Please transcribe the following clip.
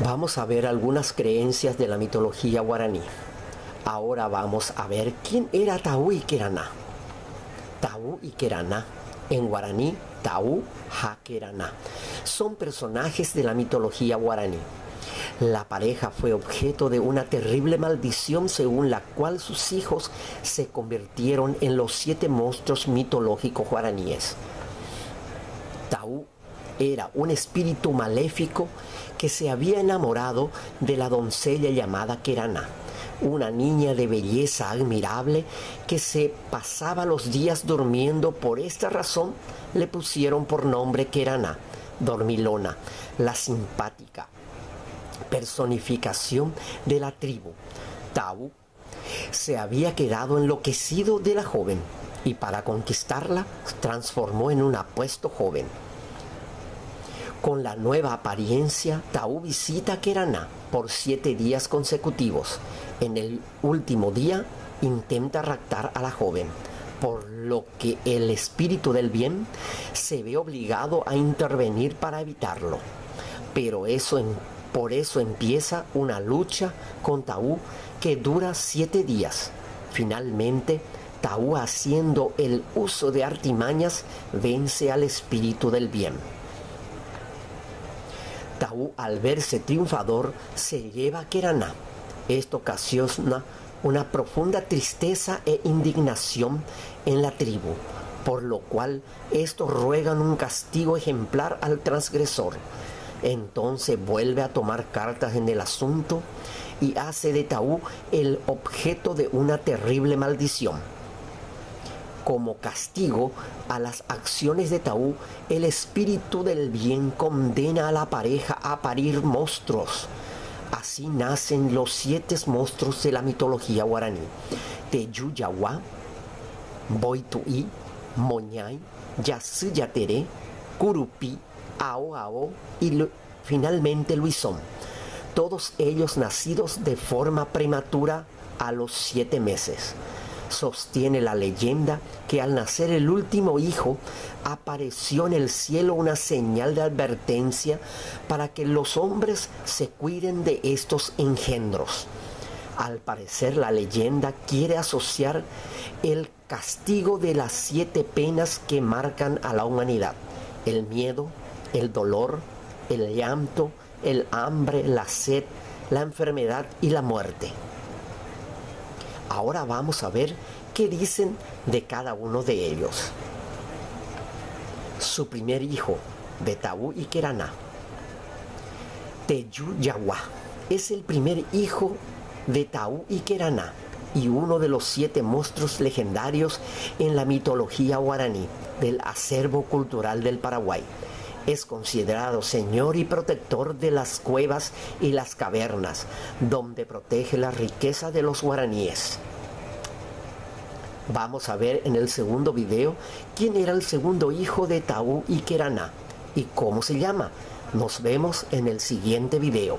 Vamos a ver algunas creencias de la mitología guaraní. Ahora vamos a ver quién era Taú y Queraná. Taú y Queraná, en guaraní, Taú Jaqueraná, son personajes de la mitología guaraní. La pareja fue objeto de una terrible maldición según la cual sus hijos se convirtieron en los 7 monstruos mitológicos guaraníes. Taú era un espíritu maléfico que se había enamorado de la doncella llamada Queraná, una niña de belleza admirable que se pasaba los días durmiendo. Por esta razón le pusieron por nombre Queraná, dormilona, la simpática personificación de la tribu. Taú se había quedado enloquecido de la joven y para conquistarla transformó en un apuesto joven. Con la nueva apariencia, Taú visita a Queraná por 7 días consecutivos. En el último día intenta raptar a la joven, por lo que el espíritu del bien se ve obligado a intervenir para evitarlo. Pero por eso empieza una lucha con Taú que dura 7 días. Finalmente, Taú, haciendo el uso de artimañas, vence al espíritu del bien. Taú, al verse triunfador, se lleva a Queraná. Esto ocasiona una profunda tristeza e indignación en la tribu, por lo cual estos ruegan un castigo ejemplar al transgresor. Entonces vuelve a tomar cartas en el asunto y hace de Taú el objeto de una terrible maldición. Como castigo a las acciones de Taú, el espíritu del bien condena a la pareja a parir monstruos. Así nacen los 7 monstruos de la mitología guaraní: Teyuyahuá, Boituí, Moñay, Yassuyateré, Curupí, Ao y finalmente Luisón. Todos ellos nacidos de forma prematura a los 7 meses. Sostiene la leyenda que al nacer el último hijo apareció en el cielo una señal de advertencia para que los hombres se cuiden de estos engendros. Al parecer, la leyenda quiere asociar el castigo de las 7 penas que marcan a la humanidad: el miedo, el dolor, el llanto, el hambre, la sed, la enfermedad y la muerte. Ahora vamos a ver qué dicen de cada uno de ellos. Su primer hijo, de Taú y Queraná. Teyuyahuá es el primer hijo de Taú y Queraná y uno de los 7 monstruos legendarios en la mitología guaraní del acervo cultural del Paraguay. Es considerado señor y protector de las cuevas y las cavernas, donde protege la riqueza de los guaraníes. Vamos a ver en el segundo video quién era el segundo hijo de Taú y Queraná y cómo se llama. Nos vemos en el siguiente video.